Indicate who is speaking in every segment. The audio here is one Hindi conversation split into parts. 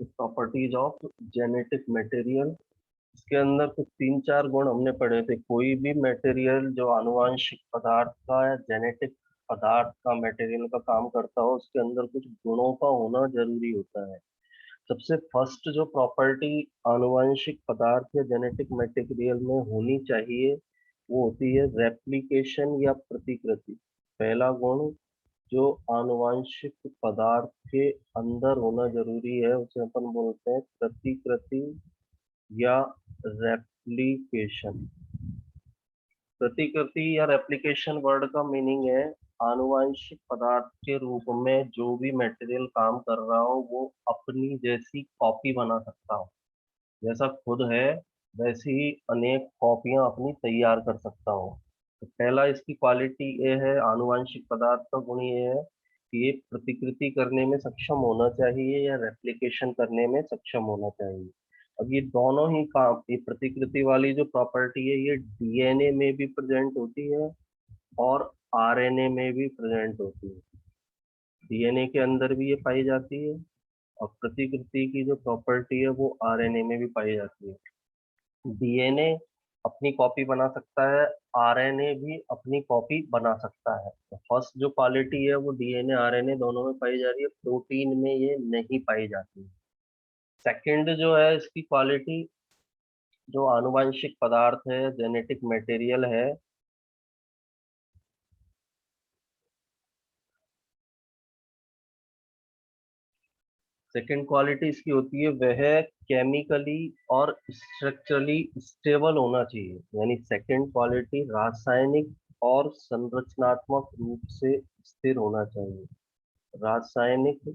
Speaker 1: Properties of genetic material. इसके अंदर कुछ तीन चार गुण हमने पढ़े थे। कोई भी मटेरियल जो आनुवांशिक पदार्थ का या जेनेटिक पदार्थ का मटेरियल का काम करता हो, उसके अंदर कुछ गुणों का होना जरूरी होता है। सबसे फर्स्ट जो प्रॉपर्टी आनुवंशिक पदार्थ या जेनेटिक मटेरियल में होनी चाहिए, वो होती है रेप्लिकेशन या प्रतिकृति। पहला गुण जो आनुवंशिक पदार्थ के अंदर होना जरूरी है, उसे अपन बोलते हैं प्रतिकृति या रेप्लिकेशन। प्रतिकृति या रेप्लिकेशन वर्ड का मीनिंग है आनुवंशिक पदार्थ के रूप में जो भी मटेरियल काम कर रहा हो वो अपनी जैसी कॉपी बना सकता हो। जैसा खुद है वैसी ही अनेक कॉपियां अपनी तैयार कर सकता हो। तो पहला इसकी क्वालिटी ये है, आनुवंशिक पदार्थ का गुण ये है कि ये प्रतिकृति करने में सक्षम होना चाहिए या रेप्लिकेशन करने में सक्षम होना चाहिए। अब ये दोनों ही काम, ये प्रतिकृति वाली जो प्रॉपर्टी है ये डीएनए में भी प्रेजेंट होती है और आरएनए में भी प्रेजेंट होती है। डीएनए के अंदर भी ये पाई जाती है और प्रतिकृति की जो प्रॉपर्टी है वो आरएनए में भी पाई जाती है। डीएनए अपनी कॉपी बना सकता है, आरएनए भी अपनी कॉपी बना सकता है। तो फर्स्ट जो क्वालिटी है वो डीएनए आरएनए दोनों में पाई जा रही है, प्रोटीन में ये नहीं पाई जाती है। सेकंड जो है इसकी क्वालिटी, जो आनुवंशिक पदार्थ है, जेनेटिक मटेरियल है, सेकंड क्वालिटी इसकी होती है वह केमिकली और स्ट्रक्चरली स्टेबल होना चाहिए। यानी सेकंड क्वालिटी रासायनिक और संरचनात्मक रूप से स्थिर होना चाहिए। रासायनिक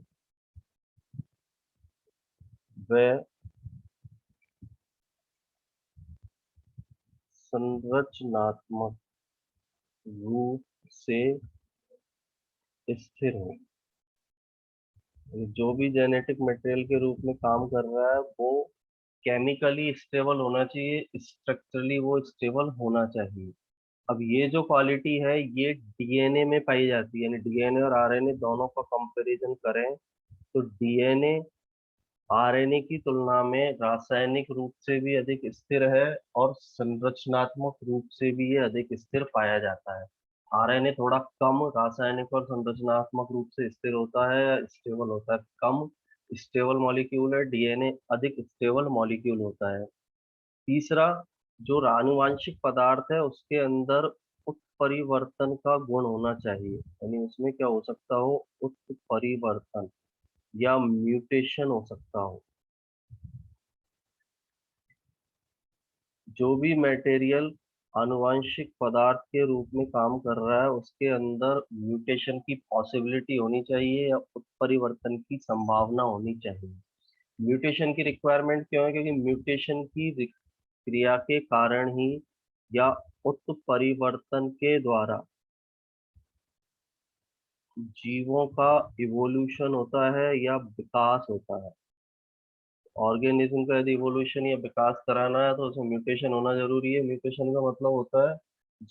Speaker 1: व संरचनात्मक रूप से स्थिर हो। जो भी जेनेटिक मटेरियल के रूप में काम कर रहा है वो केमिकली स्टेबल होना चाहिए, स्ट्रक्चरली वो स्टेबल होना चाहिए। अब ये जो क्वालिटी है ये डीएनए में पाई जाती है। यानी डीएनए और आरएनए दोनों का कंपैरिजन करें तो डीएनए आरएनए की तुलना में रासायनिक रूप से भी अधिक स्थिर है और संरचनात्मक रूप से भी ये अधिक स्थिर पाया जाता है। आरएनए थोड़ा कम रासायनिक और संरचनात्मक रूप से स्थिर होता है या स्टेबल होता है, कम स्टेबल मॉलिक्यूल है। डीएनए अधिक स्टेबल मॉलिक्यूल होता है। तीसरा, जो आनुवांशिक पदार्थ है उसके अंदर उत्परिवर्तन का गुण होना चाहिए। यानी उसमें क्या हो सकता हो, उत्परिवर्तन या म्यूटेशन हो सकता हो। जो भी मटेरियल आनुवांशिक पदार्थ के रूप में काम कर रहा है उसके अंदर म्यूटेशन की पॉसिबिलिटी होनी चाहिए या उत्परिवर्तन की संभावना होनी चाहिए। म्यूटेशन की रिक्वायरमेंट क्यों है? क्योंकि म्यूटेशन की क्रिया के कारण ही या उत्परिवर्तन के द्वारा जीवों का इवोल्यूशन होता है या विकास होता है। ऑर्गेनिज्म का यदि इवोल्यूशन या विकास कराना है तो उसमें म्यूटेशन होना जरूरी है। म्यूटेशन का मतलब होता है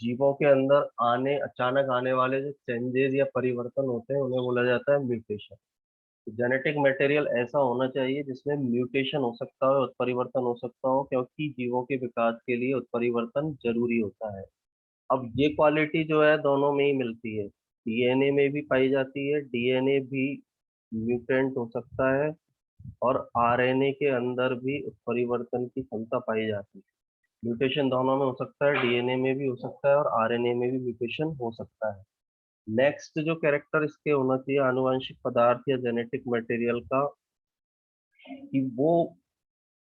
Speaker 1: जीवों के अंदर आने अचानक आने वाले जो चेंजेस या परिवर्तन होते हैं उन्हें बोला जाता है म्यूटेशन। तो जेनेटिक मटेरियल ऐसा होना चाहिए जिसमें म्यूटेशन हो सकता हो, उत्परिवर्तन हो सकता हो, क्योंकि जीवों के विकास के लिए उत्परिवर्तन जरूरी होता है। अब ये क्वालिटी जो है दोनों में ही मिलती है। डीएनए में भी पाई जाती है, डीएनए भी म्यूटेंट हो सकता है और आरएनए के अंदर भी उत्परिवर्तन की क्षमता पाई जाती है। म्यूटेशन दोनों में हो सकता है, डीएनए में भी हो सकता है और आरएनए में भी म्यूटेशन हो सकता है। नेक्स्ट जो कैरेक्टर इसके होना चाहिए आनुवंशिक पदार्थ या जेनेटिक मटेरियल का, कि वो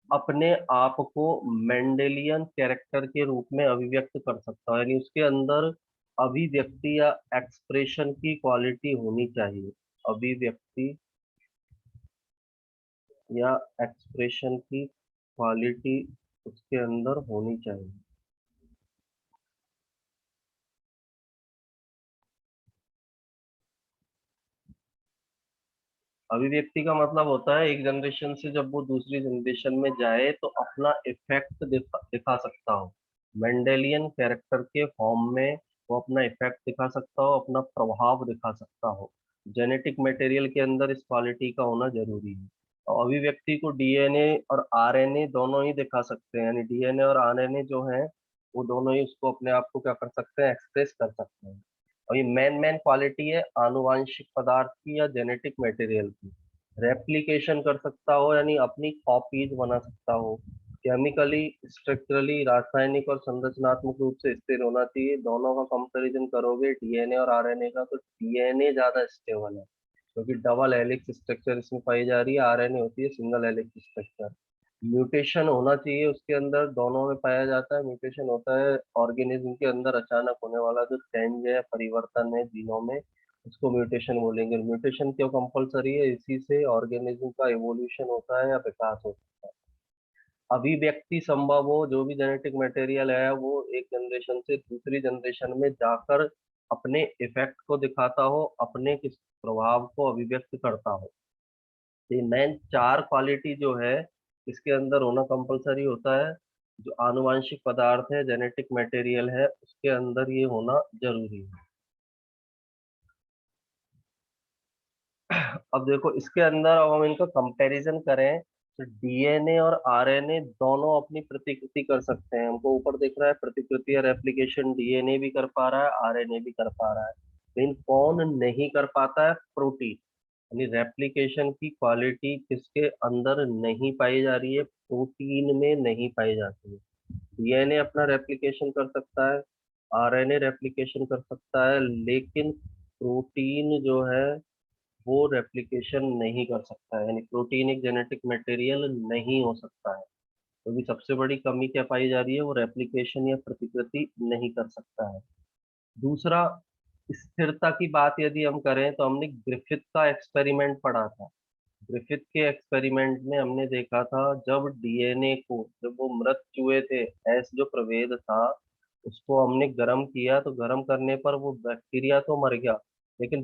Speaker 1: अपने आप को मेंडेलियन कैरेक्टर के रूप में अभिव्यक्त कर सकता है। यानी उसके अंदर अभिव्यक्ति या एक्सप्रेशन की क्वालिटी होनी चाहिए। अभिव्यक्ति या एक्सप्रेशन की क्वालिटी उसके अंदर होनी चाहिए। अभिव्यक्ति का मतलब होता है एक जनरेशन से जब वो दूसरी जनरेशन में जाए तो अपना इफेक्ट दिखा सकता हो। मेंडेलियन कैरेक्टर के फॉर्म में वो अपना इफेक्ट दिखा सकता हो, अपना प्रभाव दिखा सकता हो। जेनेटिक मटेरियल के अंदर इस क्वालिटी का होना जरूरी है। अभिव्यक्ति को डीएनए और आरएनए दोनों ही दिखा सकते हैं, यानी डीएनए और आरएनए जो हैं वो दोनों ही उसको अपने आप को क्या कर सकते हैं, एक्सप्रेस कर सकते हैं। और ये मेन मेन क्वालिटी है आनुवांशिक पदार्थ की या जेनेटिक मटेरियल की। रेप्लिकेशन कर सकता हो यानी अपनी कॉपीज बना सकता हो। केमिकली, स्ट्रक्चरली, रासायनिक और संरचनात्मक रूप से स्थिर होना चाहिए। दोनों का कंपैरिजन करोगे डीएनए और आरएनए का, तो डीएनए ज्यादा स्टेबल है क्योंकि डबल हेलिक्स स्ट्रक्चर इसमें पाई जा रही है, आरएनए होती है सिंगल हेलिक्स स्ट्रक्चर। म्यूटेशन होना चाहिए उसके अंदर, दोनों में पाया जाता है। म्यूटेशन होता है ऑर्गेनिज्म के अंदर अचानक होने वाला जो चेंज है, परिवर्तन है जीनों में, उसको म्यूटेशन बोलेंगे। म्यूटेशन क्यों कंपलसरी है? इसी से ऑर्गेनिज्म का इवोल्यूशन होता है या विकास होता है। अभिव्यक्ति संभव हो, जो भी जेनेटिक मटेरियल है वो एक जनरेशन से दूसरी जनरेशन में जाकर अपने इफेक्ट को दिखाता हो, अपने किस प्रभाव को अभिव्यक्त करता हो। ये मेन चार क्वालिटी जो है इसके अंदर होना कंपलसरी होता है। जो आनुवांशिक पदार्थ है, जेनेटिक मटेरियल है, उसके अंदर ये होना जरूरी है। अब देखो इसके अंदर, अब हम इनका कंपैरिजन करें तो डीएनए और आरएनए दोनों अपनी प्रतिकृति कर सकते हैं। हमको ऊपर दिख रहा है प्रतिकृति या रेप्लिकेशन डीएनए भी कर पा रहा है, आरएनए भी कर पा रहा है। लेकिन कौन नहीं कर पाता है? प्रोटीन। यानी रेप्लिकेशन की क्वालिटी किसके अंदर नहीं पाई जा रही है? प्रोटीन में नहीं पाई जाती है। डीएनए अपना रेप्लिकेशन कर सकता है, आरएनए रेप्लिकेशन कर सकता है, लेकिन प्रोटीन जो है वो रेप्लिकेशन नहीं कर सकता है। यानी प्रोटीन एक जेनेटिक मटेरियल नहीं हो सकता है। क्योंकि सबसे बड़ी कमी क्या पाई जा रही है? वो रेप्लिकेशन या प्रतिकृति नहीं कर सकता है। दूसरा, स्थिरता की बात यदि हम करें तो हमने ग्रिफिथ का एक्सपेरिमेंट पढ़ा था। ग्रिफिथ के एक्सपेरिमेंट में हमने देखा था जब डीएनए को, जब वो मृत चूहे थे, एस जो प्रभेद था, उसको हमने गर्म किया तो गर्म करने पर वो बैक्टीरिया तो मर गया, लेकिन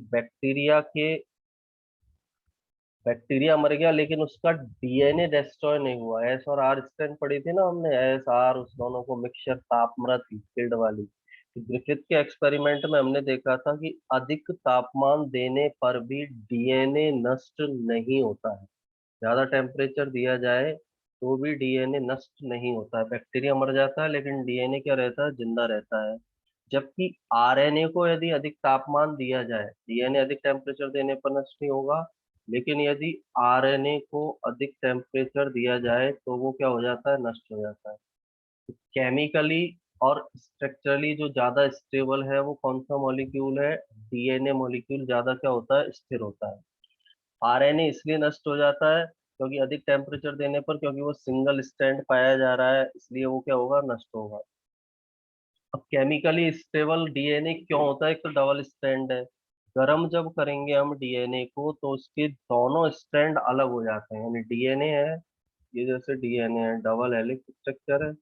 Speaker 1: बैक्टीरिया मर गया लेकिन उसका डीएनए डिस्ट्रॉय नहीं हुआ। एस और आर स्ट्रेंथ पढ़ी थी ना हमने, एस आर, उस दोनों को मिक्सचर तापमृत फील्ड वाली। तो ग्रिफिथ के एक्सपेरिमेंट में हमने देखा था कि अधिक तापमान देने पर भी डीएनए नष्ट नहीं होता है। ज्यादा टेम्परेचर दिया जाए तो भी डीएनए नष्ट नहीं होता है। बैक्टीरिया मर जाता है लेकिन डीएनए क्या रहता है? जिंदा रहता है। जबकि आरएनए को यदि अधिक तापमान दिया जाए, डीएनए अधिक टेम्परेचर देने पर नष्ट नहीं होगा, लेकिन यदि आरएनए को अधिक टेम्परेचर दिया जाए तो वो क्या हो जाता है? नष्ट हो जाता है। केमिकली और स्ट्रक्चरली जो ज्यादा स्टेबल है वो कौन सा मॉलिक्यूल है? डीएनए मॉलिक्यूल ज्यादा क्या होता है? स्थिर होता है। आरएनए इसलिए नष्ट हो जाता है क्योंकि अधिक टेम्परेचर देने पर, क्योंकि वो सिंगल स्ट्रैंड पाया जा रहा है, इसलिए वो क्या होगा? नष्ट होगा। अब केमिकली स्टेबल डीएनए क्यों होता है? एक तो डबल स्ट्रैंड है। गर्म जब करेंगे हम डीएनए को तो उसके दोनों स्ट्रैंड अलग हो जाते हैं। यानी डीएनए है, ये जैसे डीएनए है, डबल हेलिक्स स्ट्रक्चर है।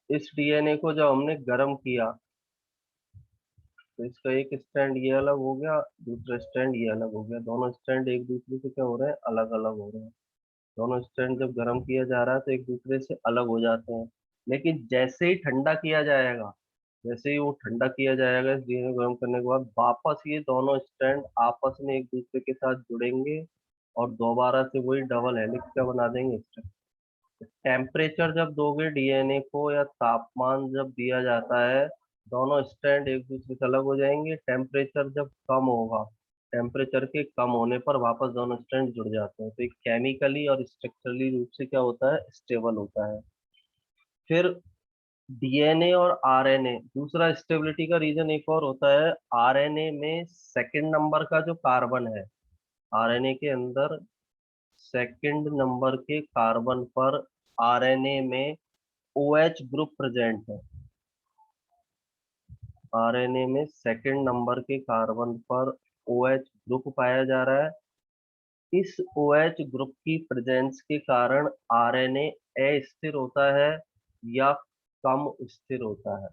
Speaker 1: इस डीएनए को जब हमने गर्म किया तो इसका एक स्टैंड ये अलग हो गया, दूसरा स्टैंड ये अलग हो गया। दोनों स्टैंड एक दूसरे से क्या हो रहे हैं? अलग अलग हो रहे हैं। दोनों स्टैंड जब गर्म किया जा रहा है तो एक दूसरे से अलग हो जाते हैं। लेकिन जैसे ही ठंडा किया जाएगा, जैसे ही वो ठंडा किया जाएगा इस डीएनए को गर्म करने के बाद, वापस ये दोनों स्टैंड आपस में एक दूसरे के साथ जुड़ेंगे और दोबारा से वही डबल हेलिक्स का बना देंगे। टेम्परेचर जब दोगे डीएनए को या तापमान जब दिया जाता है, दोनों स्ट्रैंड एक दूसरे से अलग हो जाएंगे। टेम्परेचर जब कम होगा, टेम्परेचर के कम होने पर वापस दोनों स्ट्रैंड जुड़ जाते हैं। तो एक केमिकली और स्ट्रक्चरली रूप से क्या होता है? स्टेबल होता है। फिर डीएनए और आरएनए, दूसरा स्टेबिलिटी का रीजन एक और होता है। आरएनए में सेकंड नंबर का जो कार्बन है, आरएनए के अंदर सेकंड नंबर के कार्बन पर आरएनए में OH ग्रुप प्रेजेंट है। आरएनए में सेकंड नंबर के कार्बन पर OH ग्रुप पाया जा रहा है। इस OH ग्रुप की प्रेजेंस के कारण आरएनए अस्थिर होता है या कम स्थिर होता है,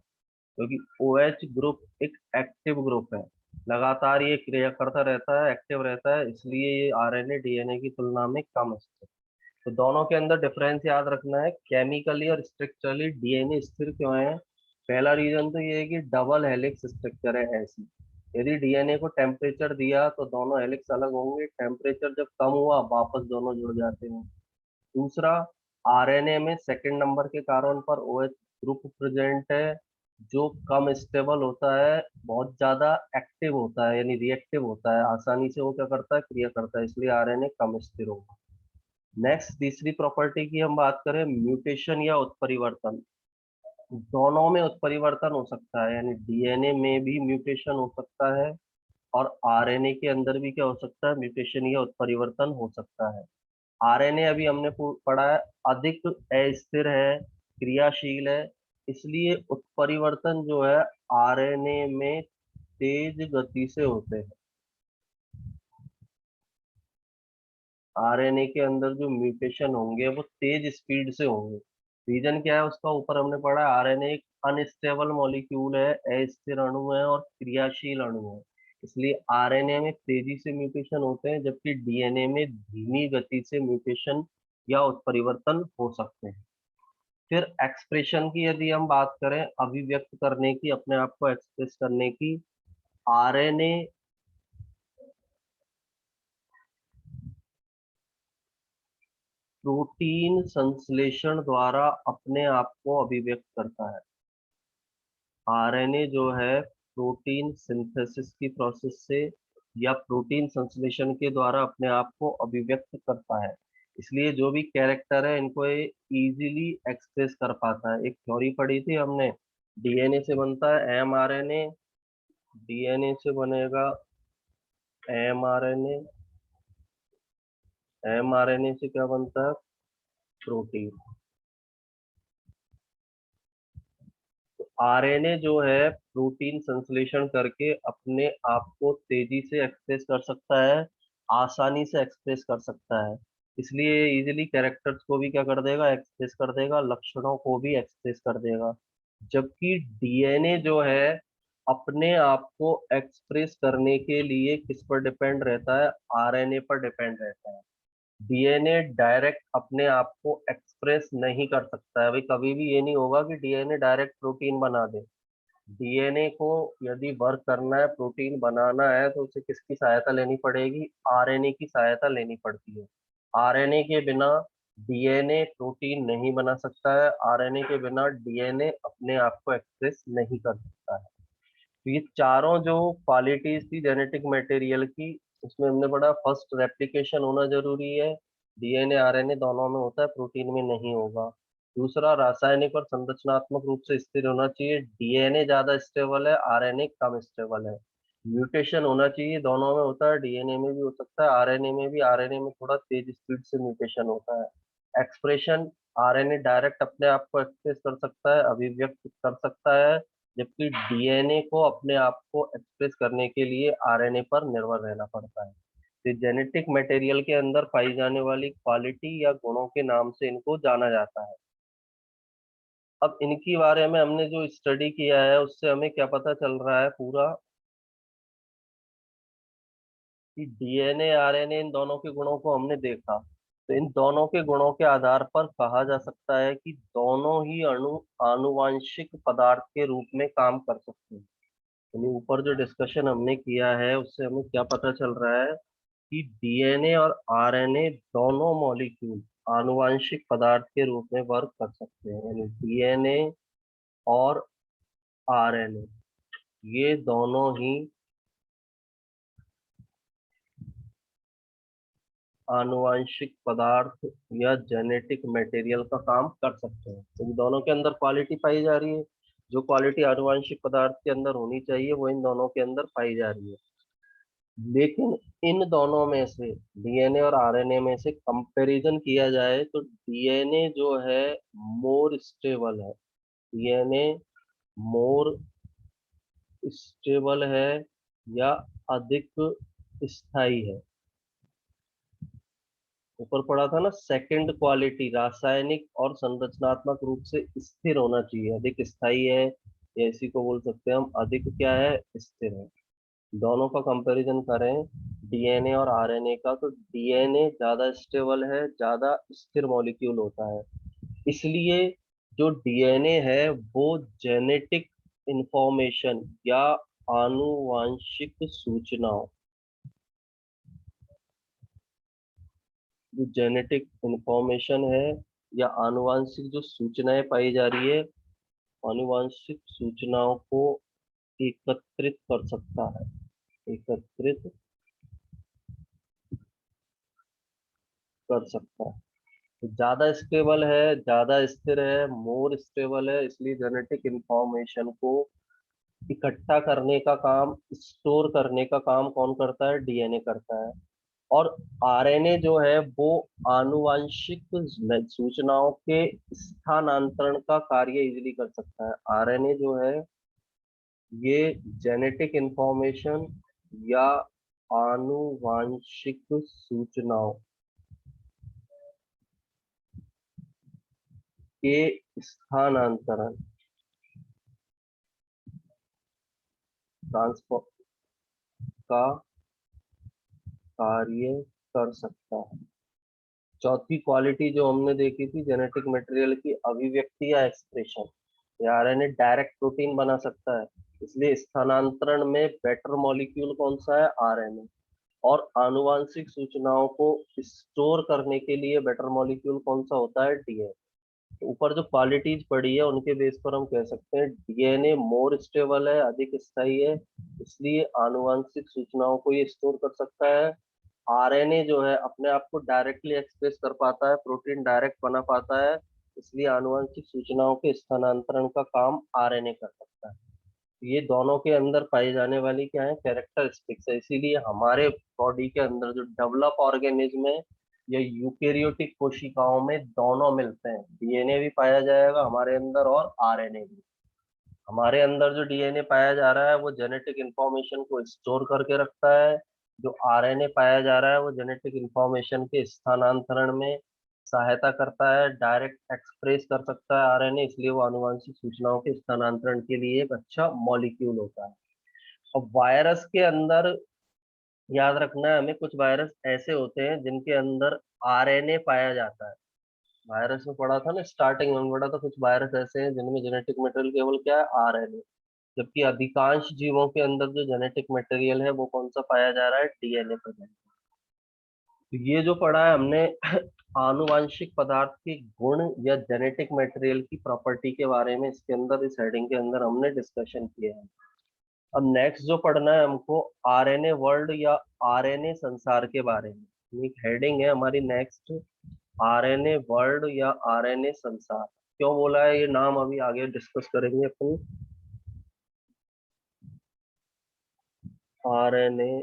Speaker 1: क्योंकि OH ग्रुप एक एक्टिव ग्रुप है, लगातार ये क्रिया करता रहता है, एक्टिव रहता है, इसलिए ये आरएनए डीएनए की तुलना में कम स्थिर। तो दोनों के अंदर डिफरेंस याद रखना है। केमिकली और स्ट्रक्चरली डीएनए स्थिर क्यों है? पहला रीजन तो ये है कि डबल हेलिक्स स्ट्रक्चर है ऐसी। यदि डीएनए को टेम्परेचर दिया तो दोनों हेलिक्स अलग होंगे, टेम्परेचर जब कम हुआ वापस दोनों जुड़ जाते हैं। दूसरा, आरएनए में सेकंड नंबर के कार्बन पर ओएच ग्रुप प्रेजेंट है, जो कम स्टेबल होता है, बहुत ज्यादा एक्टिव होता है, यानी रिएक्टिव होता है, आसानी से वो क्या करता है, क्रिया करता है, इसलिए आरएनए कम स्थिर होगा। नेक्स्ट, तीसरी प्रॉपर्टी की हम बात करें, म्यूटेशन या उत्परिवर्तन। दोनों में उत्परिवर्तन हो सकता है, यानी डीएनए में भी म्यूटेशन हो सकता है और आरएनए के अंदर भी क्या हो सकता है, म्यूटेशन या उत्परिवर्तन हो सकता है। आरएनए अभी हमने पढ़ा है अधिक अस्थिर है, क्रियाशील है, इसलिए उत्परिवर्तन जो है आरएनए में तेज गति से होते हैं। आरएनए के अंदर जो म्यूटेशन होंगे वो तेज स्पीड से होंगे। रीजन क्या है उसका, ऊपर हमने पढ़ा, आरएनए एक अनस्टेबल मॉलिक्यूल है, अस्थिर अणु है और क्रियाशील अणु है, इसलिए आरएनए में तेजी से म्यूटेशन होते हैं, जबकि डीएनए में धीमी गति से म्यूटेशन या उत्परिवर्तन हो सकते हैं। फिर एक्सप्रेशन की यदि हम बात करें, अभिव्यक्त करने की, अपने आप को एक्सप्रेस करने की, आरएनए प्रोटीन संश्लेषण द्वारा अपने आप को अभिव्यक्त करता है। आरएनए जो है प्रोटीन सिंथेसिस की प्रोसेस से या प्रोटीन संश्लेषण के द्वारा अपने आप को अभिव्यक्त करता है, इसलिए जो भी कैरेक्टर है इनको ये इजीली एक्सप्रेस कर पाता है। एक थ्योरी पढ़ी थी हमने, डीएनए से बनता है एमआरएनए, डीएनए से बनेगा एमआरएनए, एमआरएनए से क्या बनता है, प्रोटीन। आरएनए जो है प्रोटीन संश्लेषण करके अपने आप को तेजी से एक्सप्रेस कर सकता है, आसानी से एक्सप्रेस कर सकता है, इसलिए इजीली कैरेक्टर्स को भी क्या कर देगा, एक्सप्रेस कर देगा, लक्षणों को भी एक्सप्रेस कर देगा। जबकि डीएनए जो है अपने आप को एक्सप्रेस करने के लिए किस पर डिपेंड रहता है, आरएनए पर डिपेंड रहता है। डीएनए डायरेक्ट अपने आप को एक्सप्रेस नहीं कर सकता है, भाई कभी भी ये नहीं होगा कि डीएनए डायरेक्ट प्रोटीन बना दे। डीएनए को यदि वर्क करना है, प्रोटीन बनाना है, तो उसे किसकी सहायता लेनी पड़ेगी, आरएनए की सहायता लेनी पड़ती है। आरएनए के बिना डीएनए प्रोटीन नहीं बना सकता है, आरएनए के बिना डीएनए अपने आप को एक्सप्रेस नहीं कर सकता है। तो ये चारों जो क्वालिटीज थी जेनेटिक मटेरियल की, उसमें हमने पढ़ा, फर्स्ट रेप्लिकेशन होना जरूरी है, डीएनए आरएनए दोनों में होता है, प्रोटीन में नहीं होगा। दूसरा, रासायनिक और संरचनात्मक रूप से स्थिर होना चाहिए, डीएनए ज्यादा स्टेबल है, आरएनए कम स्टेबल है। म्यूटेशन होना चाहिए, दोनों में होता है, डीएनए में भी हो सकता है, आरएनए में भी, आरएनए में थोड़ा तेज स्पीड से म्यूटेशन होता है। एक्सप्रेशन, आरएनए डायरेक्ट अपने आप को एक्सप्रेस कर सकता है, अभिव्यक्त कर सकता है, जबकि डीएनए को अपने आप को एक्सप्रेस करने के लिए आरएनए पर निर्भर रहना पड़ता है। तो जेनेटिक मटेरियल के अंदर पाई जाने वाली क्वालिटी या गुणों के नाम से इनको जाना जाता है। अब इनके बारे में हमने जो स्टडी किया है उससे हमें क्या पता चल रहा है पूरा, कि डीएनए आरएनए इन दोनों के गुणों को हमने देखा, तो इन दोनों के गुणों के आधार पर कहा जा सकता है कि दोनों ही अणु आनुवांशिक पदार्थ के रूप में काम कर सकते हैं। यानी ऊपर जो डिस्कशन हमने किया है उससे हमें क्या पता चल रहा है, कि डीएनए और आरएनए दोनों मॉलिक्यूल आनुवांशिक पदार्थ के रूप में वर्क कर सकते हैं, यानी डीएनए और आरएनए ये दोनों ही आनुवांशिक पदार्थ या जेनेटिक मटेरियल का काम कर सकते हैं। तो इन दोनों के अंदर क्वालिटी पाई जा रही है, जो क्वालिटी आनुवांशिक पदार्थ के अंदर होनी चाहिए वो इन दोनों के अंदर पाई जा रही है। लेकिन इन दोनों में से, डीएनए और आरएनए में से कंपैरिजन किया जाए तो डीएनए जो है मोर स्टेबल है, डीएनए मोर स्टेबल है या अधिक स्थायी है। ऊपर पढ़ा था ना, सेकंड क्वालिटी रासायनिक और संरचनात्मक रूप से स्थिर होना चाहिए, अधिक स्थायी है, या इसी को बोल सकते हैं हम अधिक क्या है, स्थिर है। दोनों का कंपैरिजन करें डीएनए और आरएनए का, तो डीएनए ज्यादा स्टेबल है, ज्यादा स्थिर मॉलिक्यूल होता है, इसलिए जो डीएनए है वो जेनेटिक इंफॉर्मेशन या आनुवांशिक सूचनाओं, जो जेनेटिक इंफॉर्मेशन है या आनुवांशिक जो सूचनाएं पाई जा रही है, आनुवांशिक सूचनाओं को एकत्रित कर सकता है, एकत्रित कर सकता है। तो ज्यादा स्टेबल है, ज्यादा स्थिर है, मोर स्टेबल है, इसलिए जेनेटिक इंफॉर्मेशन को इकट्ठा करने का काम, स्टोर करने का काम कौन करता है? डीएनए करता है। और आरएनए जो है वो आनुवांशिक सूचनाओं के स्थानांतरण का कार्य इजीली कर सकता है। आरएनए जो है ये जेनेटिक इंफॉर्मेशन या आनुवांशिक सूचनाओं के स्थानांतरण, ट्रांसफर का कार्य कर सकता है। चौथी क्वालिटी जो हमने देखी थी जेनेटिक मटेरियल की, अभिव्यक्ति या एक्सप्रेशन, ये आरएनए डायरेक्ट प्रोटीन बना सकता है, इसलिए स्थानांतरण में बेटर मॉलिक्यूल कौन सा है? आरएनए। और आनुवांशिक सूचनाओं को स्टोर करने के लिए बेटर मॉलिक्यूल कौन सा होता है? डीएनए। तो ऊपर जो क्वालिटीज पड़ी है उनके बेस पर हम कह सकते हैं डीएनए मोर स्टेबल है, अधिक स्थायी है, इसलिए आनुवांशिक सूचनाओं को ये स्टोर कर सकता है। आरएनए जो है अपने आप को डायरेक्टली एक्सप्रेस कर पाता है, प्रोटीन डायरेक्ट बना पाता है, इसलिए आनुवंशिक सूचनाओं के स्थानांतरण का काम आरएनए कर सकता है। ये दोनों के अंदर पाई जाने वाली क्या है? कैरेक्टरिस्टिक्स है। इसीलिए हमारे बॉडी के अंदर जो डेवलप ऑर्गेनिज्म है या यूकेरियोटिक कोशिकाओं में दोनों मिलते हैं, डीएनए भी पाया जाएगा हमारे अंदर और आरएनए भी। हमारे अंदर जो डीएनए पाया जा रहा है वो जेनेटिक इंफॉर्मेशन को स्टोर करके रखता है, जो आरएनए पाया जा रहा है वो जेनेटिक इंफॉर्मेशन के स्थानांतरण में सहायता करता है, डायरेक्ट एक्सप्रेस कर सकता है आरएनए, इसलिए वो आनुवंशिक सूचनाओं के स्थानांतरण के लिए एक अच्छा मॉलिक्यूल होता है। अब वायरस के अंदर याद रखना है हमें, कुछ वायरस ऐसे होते हैं जिनके अंदर आरएनए पाया जाता है। वायरस में पढ़ा था ना, स्टार्टिंग में पढ़ा था, कुछ वायरस ऐसे हैं जिनमें जेनेटिक मटेरियल केवल क्या है? आरएनए। जबकि अधिकांश जीवों के अंदर जो जेनेटिक मटेरियल है वो कौन सा पाया जा रहा है? DNA present. तो ये जो पढ़ा है हमने आनुवांशिक पदार्थ के गुण या जेनेटिक मटेरियल की प्रॉपर्टी के बारे में, इसके अंदर इस हेडिंग के अंदर हमने डिस्कशन किया है। अब नेक्स्ट जो पढ़ना है हमको, आरएनए वर्ल्ड या आरएनए संसार के बारे में। एक हेडिंग है हमारी नेक्स्ट, आरएनए वर्ल्ड या आरएनए संसार। क्यों बोला है ये नाम अभी आगे डिस्कस करेंगे अपन। आरएनए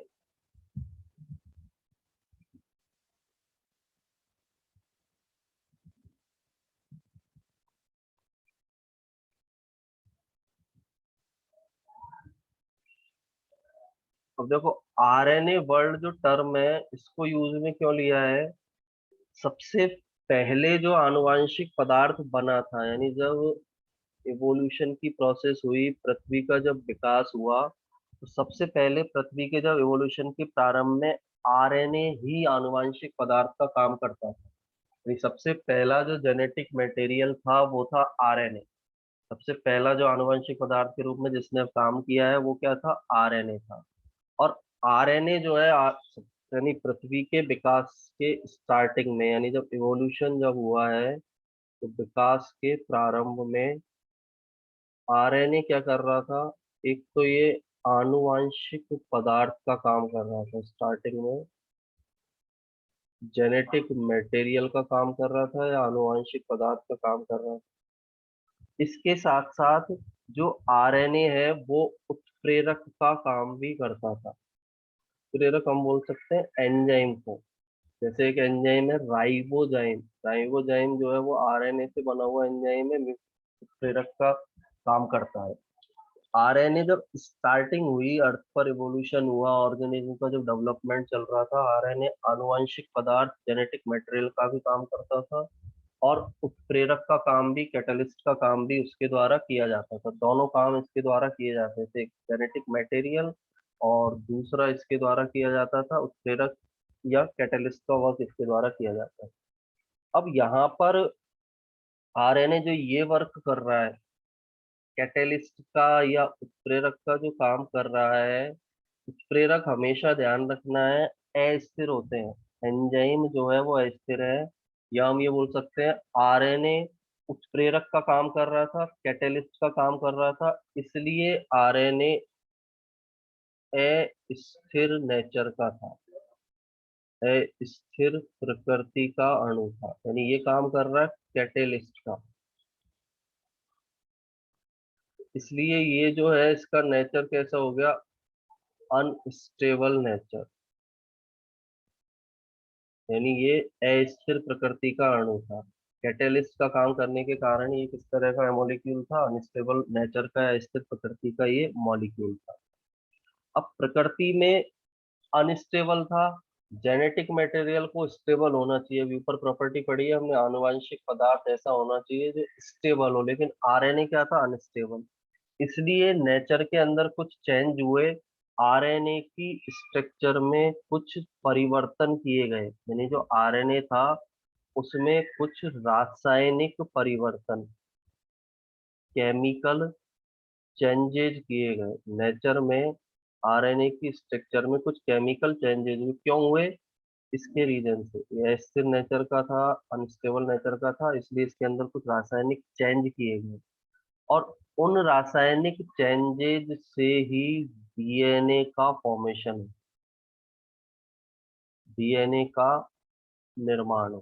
Speaker 1: अब देखो, आरएनए वर्ल्ड जो टर्म है इसको यूज में क्यों लिया है? सबसे पहले जो आनुवांशिक पदार्थ बना था, यानी जब इवोल्यूशन की प्रोसेस हुई, पृथ्वी का जब विकास हुआ, तो सबसे पहले पृथ्वी के जब इवोल्यूशन के प्रारंभ में आरएनए ही आनुवांशिक पदार्थ का काम करता था। यानी सबसे पहला जो जेनेटिक मटेरियल था वो था आरएनए। सबसे पहला जो आनुवंशिक पदार्थ के रूप में जिसने काम किया है वो क्या था? आरएनए था। और आरएनए जो है यानी पृथ्वी के विकास के स्टार्टिंग में, यानी जब इवोल्यूशन जब हुआ है तो विकास के प्रारंभ में आरएनए क्या कर रहा था? एक तो ये आनुवांशिक पदार्थ का काम कर रहा था स्टार्टिंग में, जेनेटिक मटेरियल का काम कर रहा था या आनुवांशिक पदार्थ का काम कर रहा था। इसके साथ साथ जो आरएनए है वो उत्प्रेरक का काम भी करता था। उत्प्रेरक हम बोल सकते हैं एंजाइम को। जैसे एक एंजाइम है राइबोजाइम, राइबोजाइम जो है वो आरएनए से बना हुआ एंजाइम है, उत्प्रेरक का काम करता है। आरएनए जब स्टार्टिंग हुई, अर्थ पर इवोल्यूशन हुआ, ऑर्गेनिज्म का जब डेवलपमेंट चल रहा था, आरएनए आनुवांशिक पदार्थ जेनेटिक मटेरियल का भी काम करता था और उत्प्रेरक का काम भी, कैटलिस्ट का काम भी उसके द्वारा किया जाता था। दोनों काम इसके द्वारा किए जाते थे, जेनेटिक मटेरियल और दूसरा इसके द्वारा किया जाता था उत्प्रेरक या कैटलिस्ट का वर्क इसके द्वारा किया जाता है। अब यहाँ पर आरएनए जो ये वर्क कर रहा है, कैटेलिस्ट का या उत्प्रेरक का जो काम कर रहा है, उत्प्रेरक हमेशा ध्यान रखना है अस्थिर होते हैं। एंजाइम जो है वो अस्थिर है, या हम ये बोल सकते हैं आरएनए उत्प्रेरक का काम कर रहा था, कैटेलिस्ट का काम कर रहा था, इसलिए आरएनए अस्थिर नेचर का था, अस्थिर प्रकृति का अणु था, यानी ये काम कर रहा है कैटेलिस्ट का। इसलिए ये जो है इसका नेचर कैसा हो गया, अनस्टेबल नेचर, यानी ये अस्थिर प्रकृति का अणु था। कैटेलिस्ट का काम करने के कारण ये किस तरह का मॉलिक्यूल था, अनस्टेबल नेचर का, अस्थिर प्रकृति का ये मॉलिक्यूल था। अब प्रकृति में अनस्टेबल था, जेनेटिक मटेरियल को स्टेबल होना चाहिए। अभी ऊपर प्रॉपर्टी पढ़ी है हमने, आनुवंशिक पदार्थ ऐसा होना चाहिए जो स्टेबल हो, लेकिन आरएनए क्या था, अनस्टेबल। इसलिए नेचर के अंदर कुछ चेंज हुए, आरएनए की स्ट्रक्चर में कुछ परिवर्तन किए गए, यानी जो आरएनए था उसमें कुछ रासायनिक परिवर्तन, केमिकल चेंजेज किए गए। नेचर में आरएनए की स्ट्रक्चर में कुछ केमिकल चेंजेज हुए, क्यों हुए, इसके रीजन से। ये स्थिर नेचर का था, अनस्टेबल नेचर का था, इसलिए इसके अंदर कुछ रासायनिक चेंज किए गए, और उन रासायनिक चेंजेज से ही डीएनए का फॉर्मेशन, डीएनए का निर्माण।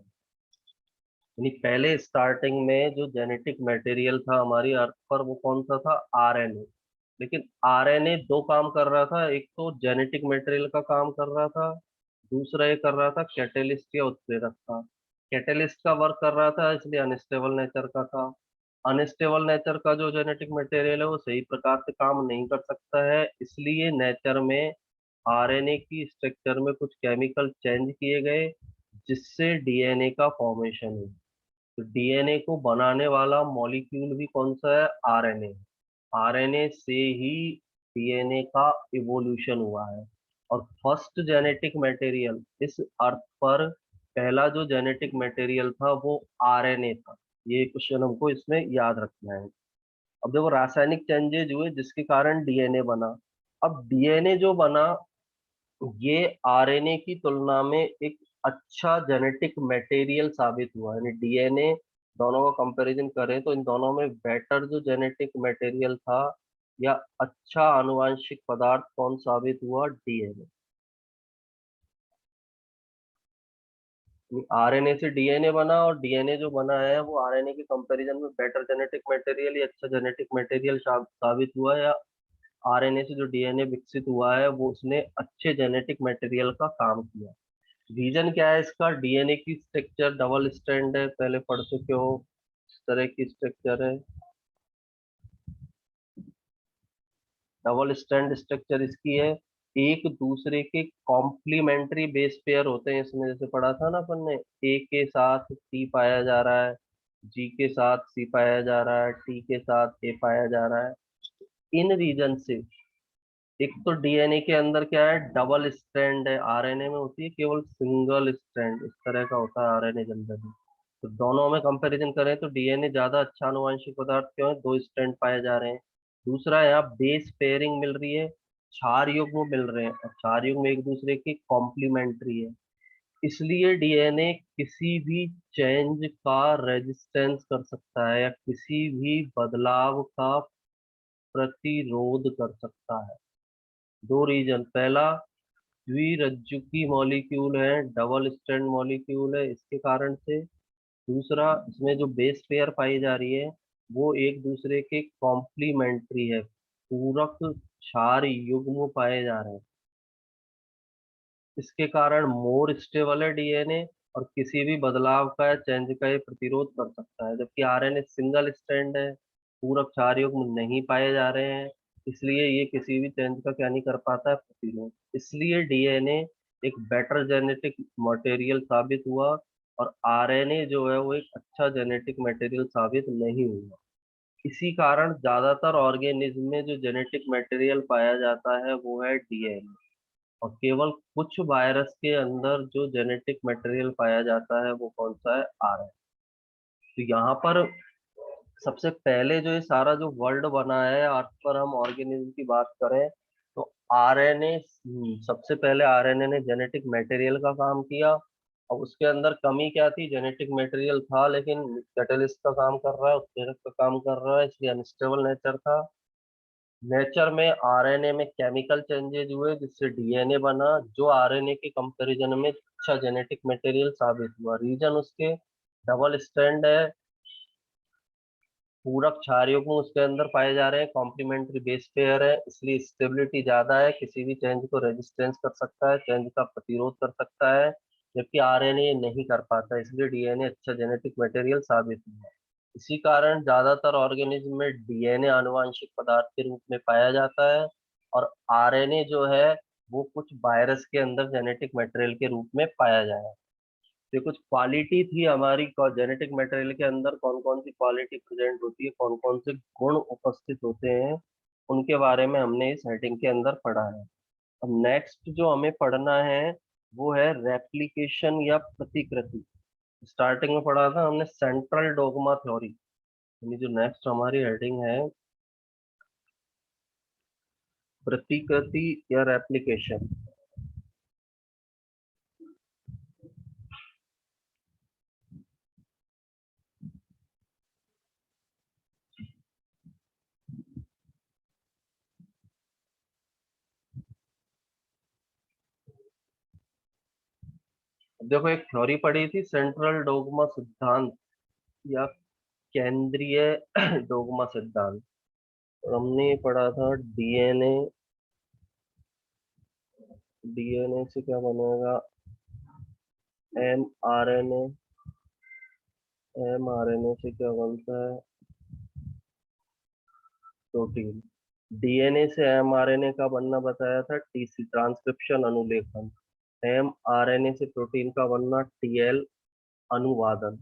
Speaker 1: यानी पहले स्टार्टिंग में जो जेनेटिक मटेरियल था हमारी अर्थ पर, वो कौन सा था, आरएनए। लेकिन आरएनए दो काम कर रहा था, एक तो जेनेटिक मटेरियल का काम कर रहा था, दूसरा ये कर रहा था कैटेलिस्ट या उत्प्रेरक का। कैटेलिस्ट का वर्क कर रहा था, इसलिए अनस्टेबल नेचर का था। अनस्टेबल नेचर का जो जेनेटिक मटेरियल है वो सही प्रकार से काम नहीं कर सकता है, इसलिए नेचर में आरएनए की स्ट्रक्चर में कुछ केमिकल चेंज किए गए, जिससे डीएनए का फॉर्मेशन हुआ। तो डीएनए को बनाने वाला मॉलिक्यूल भी कौन सा है, आरएनए। आरएनए से ही डीएनए का इवोल्यूशन हुआ है। और फर्स्ट जेनेटिक मटेरियल इस अर्थ पर, पहला जो जेनेटिक मटेरियल था वो आरएनए था। ये क्वेश्चन हमको इसमें याद रखना है। अब देखो रासायनिक चेंजेज हुए जिसके कारण डीएनए बना। अब डीएनए जो बना, ये आरएनए की तुलना में एक अच्छा जेनेटिक मटेरियल साबित हुआ, यानी डीएनए, दोनों का कंपैरिजन करें तो इन दोनों में बेटर जो जेनेटिक मटेरियल था या अच्छा आनुवंशिक पदार्थ कौन साबित हुआ, डीएनए। आरएनए से डीएनए बना, और डीएनए जो बना है वो आरएनए के कंपैरिजन में बेटर जेनेटिक मटेरियल या अच्छा जेनेटिक मटेरियल साबित हुआ, या आरएनए से जो डीएनए विकसित हुआ है वो उसने अच्छे जेनेटिक मटेरियल का काम किया। रीजन क्या है इसका, डीएनए की स्ट्रक्चर डबल स्ट्रैंड है, पहले पढ़ चुके हो इस तरह की स्ट्रक्चर है। डबल स्ट्रैंड स्ट्रक्चर इसकी है, एक दूसरे के कॉम्प्लीमेंट्री बेस पेयर होते हैं इसमें, जैसे पढ़ा था ना अपन ने, ए के साथ टी पाया जा रहा है, जी के साथ सी पाया जा रहा है, टी के साथ ए पाया जा रहा है। इन रीजन से, एक तो डीएनए के अंदर क्या है, डबल स्ट्रैंड है, आरएनए में होती है केवल सिंगल स्ट्रैंड, इस तरह का होता है आरएनए जनरली। तो दोनों में कंपैरिजन करें तो डीएनए ज्यादा अच्छा आनुवंशिक पदार्थ क्यों है, दो स्ट्रैंड पाए जा रहे हैं। दूसरा यहाँ बेस पेयरिंग मिल रही है, क्षार युग्म मिल रहे हैं, और क्षार युग्म एक दूसरे के कॉम्प्लीमेंट्री है, इसलिए डीएनए किसी भी चेंज का रेजिस्टेंस कर सकता है, या किसी भी बदलाव का प्रतिरोध कर सकता है। दो रीजन, पहला द्विरज्जुकी मॉलिक्यूल है, डबल स्ट्रैंड मॉलिक्यूल है, इसके कारण से। दूसरा, इसमें जो बेस पेयर पाई जा रही है वो एक दूसरे के कॉम्प्लीमेंट्री है, पूरक क्षार युग्म पाए जा रहे हैं, इसके कारण मोर स्टेबल है डीएनए, और किसी भी बदलाव का या चेंज का ये प्रतिरोध कर सकता है। जबकि आरएनए सिंगल स्ट्रैंड है, पूरक क्षार युग्म नहीं पाए जा रहे हैं, इसलिए ये किसी भी चेंज का क्या नहीं कर पाता है, प्रतिरोध। इसलिए डीएनए एक बेटर जेनेटिक मटेरियल साबित हुआ, और आरएनए जो है वो एक अच्छा जेनेटिक मटेरियल साबित नहीं हुआ। इसी कारण ज्यादातर ऑर्गेनिज्म में जो जेनेटिक मटेरियल पाया जाता है वो है डीएनए, और केवल कुछ वायरस के अंदर जो जेनेटिक मटेरियल पाया जाता है वो कौन सा है, आरएनए। तो यहाँ पर सबसे पहले जो ये सारा जो वर्ल्ड बना है अर्थ पर, हम ऑर्गेनिज्म की बात करें तो आरएनए, सबसे पहले आरएनए ने जेनेटिक मटेरियल का काम किया। अब उसके अंदर कमी क्या थी, जेनेटिक मटेरियल था लेकिन कैटलिस्ट का काम कर रहा है, उत्प्रेरक का काम कर रहा है, इसलिए अनस्टेबल नेचर था। नेचर में आरएनए में केमिकल चेंजेज हुए जिससे डीएनए बना, जो आरएनए के कंपैरिजन में अच्छा जेनेटिक मटेरियल साबित हुआ। रीजन उसके डबल स्ट्रैंड है, पूरक क्षारयुग्म उसके अंदर पाए जा रहे हैं, कॉम्प्लीमेंट्री बेस पेयर है, इसलिए स्टेबिलिटी ज्यादा है, किसी भी चेंज को रेजिस्टेंस कर सकता है, चेंज का प्रतिरोध कर सकता है, जबकि आरएनए नहीं कर पाता, इसलिए डीएनए अच्छा जेनेटिक मटेरियल साबित हुआ। इसी कारण ज्यादातर ऑर्गेनिज्म में डीएनए आनुवांशिक पदार्थ के रूप में पाया जाता है, और आरएनए जो है वो कुछ वायरस के अंदर जेनेटिक मटेरियल के रूप में पाया जाए। ये कुछ क्वालिटी थी हमारी जेनेटिक मटेरियल के अंदर, कौन कौन सी क्वालिटी प्रेजेंट होती है, कौन कौन से गुण उपस्थित होते हैं, उनके बारे में हमने इस हेडिंग के अंदर पढ़ा है। अब नेक्स्ट जो हमें पढ़ना है वो है रेप्लिकेशन या प्रतिकृति। स्टार्टिंग में पढ़ा था हमने सेंट्रल डोगमा थ्योरी, यानी जो नेक्स्ट हमारी हेडिंग है प्रतिकृति या रेप्लिकेशन। देखो एक थ्योरी पढ़ी थी सेंट्रल डोगमा सिद्धांत या केंद्रीय डोगमा सिद्धांत। हमने पढ़ा था डीएनए, डीएनए से क्या बनेगा, एमआरएनए, एमआरएनए से क्या बनता है, प्रोटीन। डीएनए से एमआरएनए का बनना बताया था टीसी, ट्रांसक्रिप्शन अनुलेखन। एमआरएनए से प्रोटीन का बनना टीएल, अनुवादन।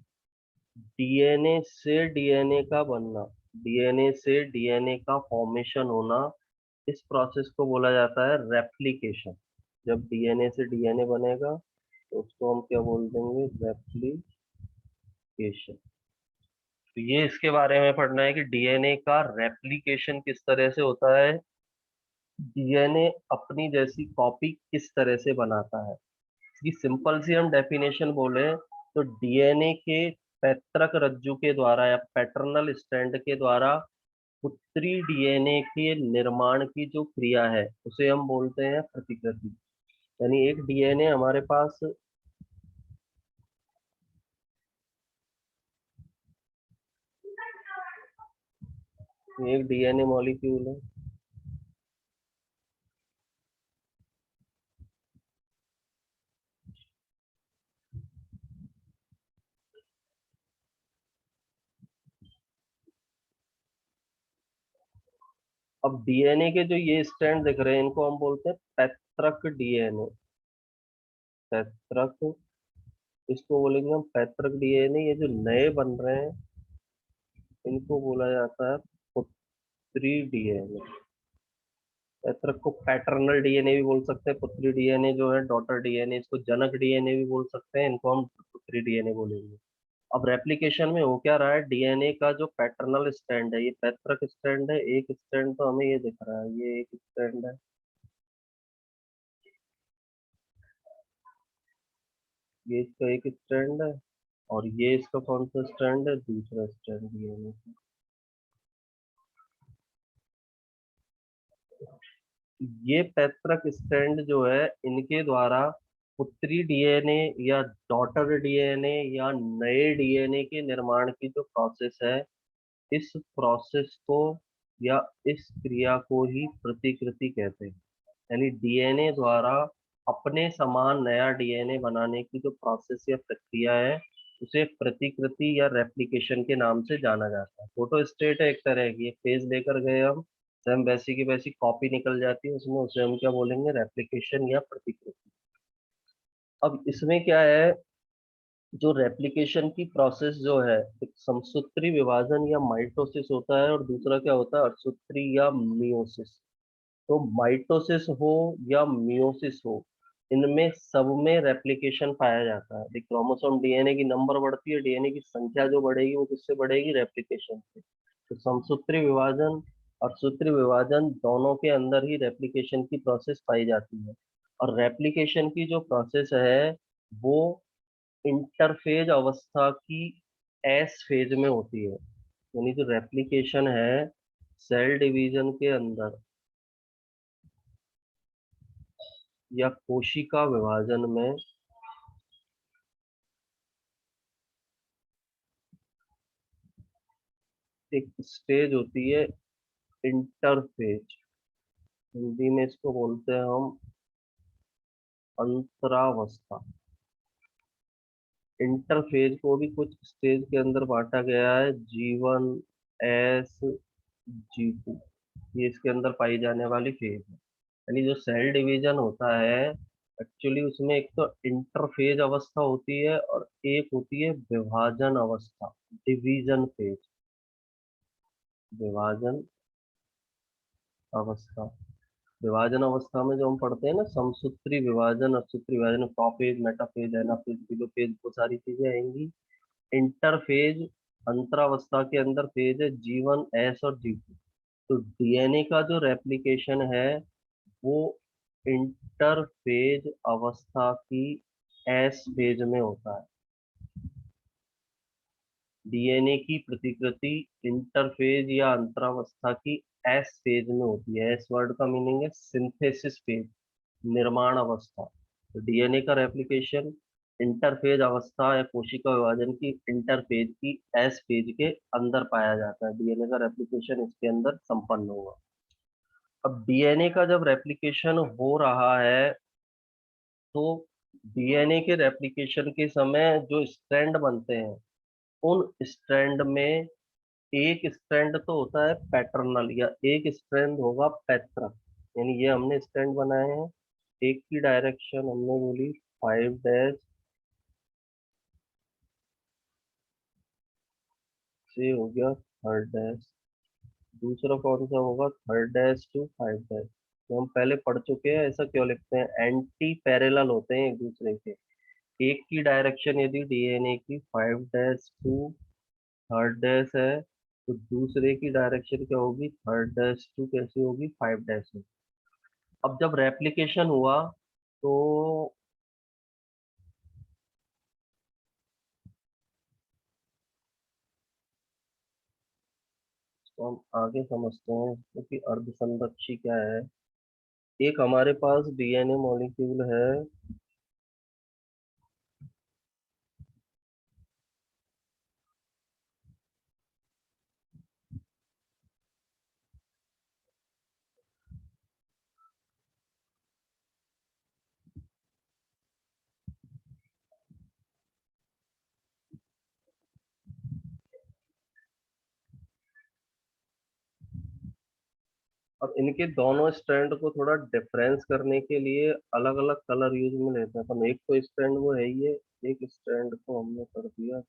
Speaker 1: डीएनए से डीएनए का बनना, डीएनए से डीएनए का फॉर्मेशन होना, इस प्रोसेस को बोला जाता है रेप्लिकेशन। जब डीएनए से डीएनए बनेगा तो उसको हम क्या बोल देंगे, रेप्लिकेशन। तो ये इसके बारे में पढ़ना है कि डीएनए का रेप्लिकेशन किस तरह से होता है, डीएनए अपनी जैसी कॉपी किस तरह से बनाता है। इसकी सिंपल सी हम डेफिनेशन बोले तो डीएनए के पैतृक रज्जु के द्वारा या पैटर्नल स्ट्रैंड के द्वारा पुत्री डीएनए के निर्माण की जो क्रिया है उसे हम बोलते हैं प्रतिकृति। यानी एक डीएनए हमारे पास, एक डीएनए मॉलिक्यूल है, अब डीएनए के जो ये स्ट्रैंड दिख रहे हैं इनको हम बोलते हैं पैतृक डीएनए, पैतृक, इसको बोलेंगे हम पैतृक डीएनए। ये जो नए बन रहे हैं इनको बोला जाता है पुत्री डीएनए। पैतृक को पैटर्नल डीएनए भी बोल सकते हैं, पुत्री डीएनए जो है डॉटर डीएनए, इसको जनक डीएनए भी बोल सकते हैं, इनको हम पुत्री डीएनए बोलेंगे। अब रेप्लिकेशन में हो क्या रहा है, डीएनए का जो पैटर्नल स्ट्रैंड है ये पैतृक स्ट्रैंड है, एक स्ट्रैंड तो हमें ये दिख रहा है, ये एक स्ट्रैंड है, ये इसका एक स्ट्रैंड है, और ये इसका कौन सा स्ट्रैंड है, दूसरा स्ट्रैंड डीएनए। ये पैतृक स्ट्रैंड जो है इनके द्वारा पुत्री डीएनए या डॉटर डीएनए या नए डीएनए के निर्माण की जो प्रोसेस है, इस प्रोसेस को या इस क्रिया को ही प्रतिकृति कहते हैं। यानी डीएनए द्वारा अपने समान नया डीएनए बनाने की जो प्रोसेस या प्रक्रिया है उसे प्रतिकृति या रेप्लिकेशन के नाम से जाना जाता है। फोटो स्टेट है एक तरह की, फेज लेकर गए हम, सेम वैसी की वैसी कॉपी निकल जाती है उसमें, उसे हम क्या बोलेंगे, रेप्लिकेशन या प्रतिकृति। अब इसमें क्या है, जो रेप्लिकेशन की प्रोसेस जो है, एक समसूत्री विभाजन या माइटोसिस होता है, और दूसरा क्या होता है, अर्धसूत्री या मियोसिस। तो माइटोसिस हो या मियोसिस हो, इनमें सब में रेप्लिकेशन पाया जाता है। क्रोमोसोम डीएनए की नंबर बढ़ती है, डीएनए की संख्या जो बढ़ेगी वो किससे बढ़ेगी? रेप्लिकेशन से। तो समसूत्री विभाजन और सूत्री विभाजन दोनों के अंदर ही रेप्लिकेशन की प्रोसेस पाई जाती है। और रेप्लिकेशन की जो प्रोसेस है वो इंटरफेज अवस्था की एस फेज में होती है। यानी जो रेप्लिकेशन है सेल डिवीजन के अंदर या कोशिका विभाजन में एक स्टेज होती है इंटरफेज। हिंदी में इसको बोलते हैं हम अंतरावस्था। इंटरफेज को भी कुछ स्टेज के अंदर बांटा गया है, G1, S, G2। ये इसके अंदर पाई जाने वाली फेज है। यानी जो सेल डिवीजन होता है एक्चुअली उसमें एक तो इंटरफेज अवस्था होती है और एक होती है विभाजन अवस्था, डिवीजन फेज। विभाजन अवस्था, विभाजन अवस्था में जो हम पढ़ते हैं ना समसूत्री विभाजन और सूत्री विभाजन, प्रोफेज, मेटाफेज, एनाफेज, टेलोफेज, वो सारी चीजें आएंगी। इंटरफेज अंतरावस्था के अंदर फेज है G1, S और G2। तो डीएनए का जो रेप्लिकेशन है वो इंटरफेज अवस्था की एस फेज में होता है। डीएनए की प्रतिकृति इंटरफेज या अंतरावस्था की एस फेज में होती है। एस वर्ड का मीनिंग है सिंथेसिस फेज, निर्माण अवस्था। तो डीएनए का रेप्लिकेशन इंटरफेज अवस्था या कोशिका विभाजन की इंटरफेज की एस फेज के अंदर पाया जाता है। डीएनए का रेप्लिकेशन इसके अंदर संपन्न होगा। अब डीएनए का जब रेप्लिकेशन हो रहा है तो डीएनए के रेप्लिकेशन के समय जो स्ट्रैंड बनते हैं उन स्ट्रैंड में एक स्ट्रैंड तो होता है पैटर्नल या एक स्ट्रैंड होगा पैत्रक। यानी ये हमने स्ट्रैंड बनाए हैं। एक की डायरेक्शन हमने बोली 5 डैश से हो गया 3rd डैश। दूसरा कौन सा होगा 3rd डैश to 5 डैश। तो हम पहले पढ़ चुके हैं। ऐसा क्यों लिखते हैं? एंटी पैरेलल होते हैं एक दूसरे के। एक की डायरेक्शन यदि डीएनए की 5 डैश to 3rd डैश है तो दूसरे की डायरेक्शन क्या होगी? 3rd डैश to कैसे होगी? 5 डैश में। अब जब रेप्लिकेशन हुआ तो हम आगे समझते हैं क्योंकि अर्धसंरक्षी क्या है। एक हमारे पास डीएनए मॉलिक्यूल है। अब इनके दोनों स्ट्रैंड को थोड़ा डिफरेंस करने के लिए अलग अलग कलर यूज में लेते हैं। तो एक तो स्ट्रैंड वो है ही है, एक स्ट्रैंड को हमने कर दिया।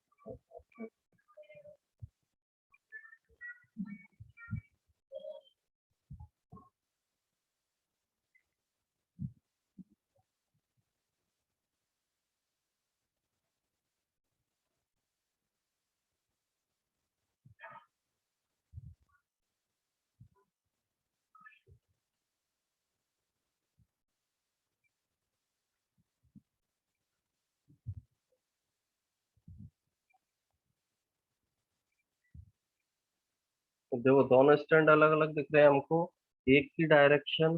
Speaker 1: तो देखो दोनों स्टैंड अलग अलग दिख रहे हैं हमको। एक की direction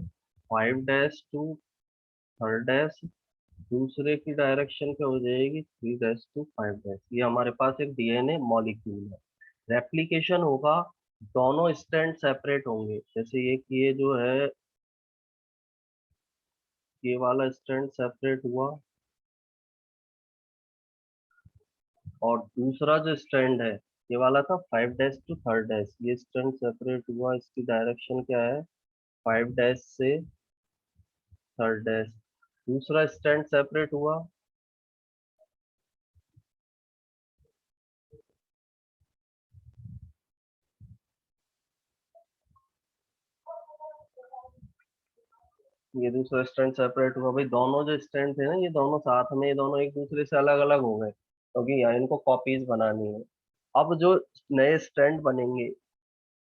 Speaker 1: 5 dash to 3rd dash, दूसरे की डायरेक्शन क्या हो जाएगी? 3 डैश to 5 डैश। ये हमारे पास एक डीएनए मॉलिक्यूल है। रेप्लिकेशन होगा, दोनों स्टैंड सेपरेट होंगे। जैसे ये जो है ये वाला स्टैंड सेपरेट हुआ और दूसरा जो स्टैंड है ये वाला था 5 डैश to 3rd डैश। ये स्टैंड सेपरेट हुआ, इसकी डायरेक्शन क्या है? 5 डैश से 3rd डैश। दूसरा स्टैंड सेपरेट हुआ ये दूसरा स्टैंड सेपरेट हुआ। भाई दोनों जो स्टैंड थे ना, ये दोनों साथ में, ये दोनों एक दूसरे से अलग अलग हो गए, क्योंकि यहाँ इनको कॉपीज बनानी है। अब जो नए स्टैंड बनेंगे,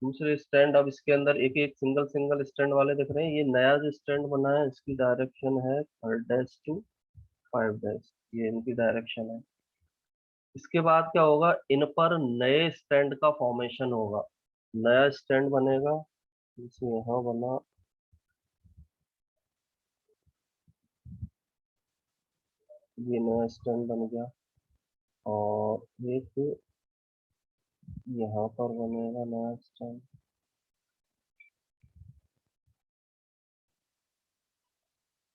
Speaker 1: दूसरे स्टैंड, अब इसके अंदर एक एक सिंगल सिंगल स्टैंड वाले दिख रहे हैं। ये नया जो स्टैंड बना है, इसकी डायरेक्शन है 3 to 5, ये इनकी डायरेक्शन है। इसके बाद क्या होगा, इन पर नए स्टैंड का फॉर्मेशन होगा। नया स्टैंड बनेगा, जैसे यहाँ बना, ये नया स्टैंड बन गया। और एक यहाँ पर बनेगा नया स्टैंड।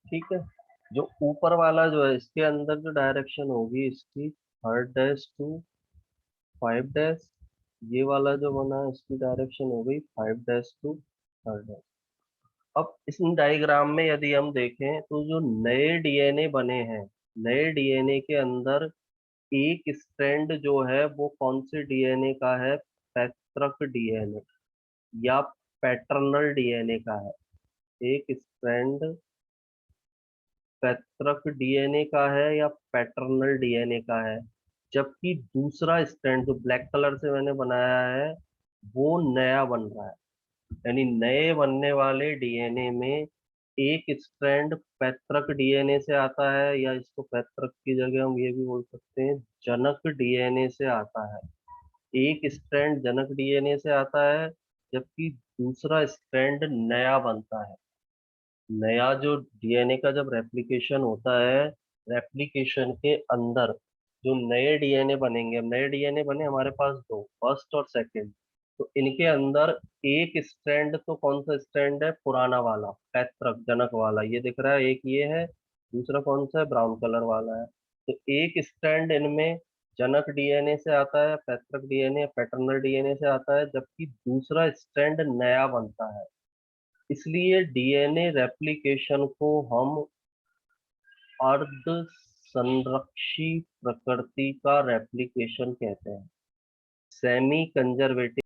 Speaker 1: ठीक है। जो ऊपर वाला जो है, इसके अंदर जो डायरेक्शन होगी इसकी 3 to 5, ये वाला जो बना है इसकी डायरेक्शन हो गई 5 to 3। अब इस डायग्राम में यदि हम देखें तो जो नए डीएनए बने हैं, नए डीएनए के अंदर एक स्ट्रैंड जो है वो कौन से डीएनए का है, पैतृक डीएनए या पैटर्नल डीएनए का है। एक स्ट्रैंड पैतृक डीएनए का है या पैटर्नल डीएनए का है, जबकि दूसरा स्ट्रैंड जो ब्लैक कलर से मैंने बनाया है वो नया बन रहा है। यानी नए बनने वाले डीएनए में एक स्ट्रैंड पैतृक डीएनए से आता है, या इसको पैतृक की जगह हम ये भी बोल सकते हैं जनक डीएनए से आता है। एक स्ट्रैंड जनक डीएनए से आता है, जबकि दूसरा स्ट्रैंड नया बनता है। नया जो डीएनए का जब रेप्लिकेशन होता है, रेप्लिकेशन के अंदर जो नए डीएनए बनेंगे, अब नए डीएनए बने हमारे पास दो, फर्स्ट और सेकंड। तो इनके अंदर एक स्ट्रैंड तो कौन सा स्ट्रैंड है, पुराना वाला पैतृक जनक वाला, ये दिख रहा है, एक ये है। दूसरा कौन सा है, ब्राउन कलर वाला है। तो एक स्ट्रैंड इनमें जनक डीएनए से आता है, पैतृक डीएनए पैटर्नल डीएनए से आता है, जबकि दूसरा स्ट्रैंड नया बनता है। इसलिए डीएनए रेप्लिकेशन को हम अर्ध संरक्षी प्रकृति का रेप्लिकेशन कहते हैं। Semi conservative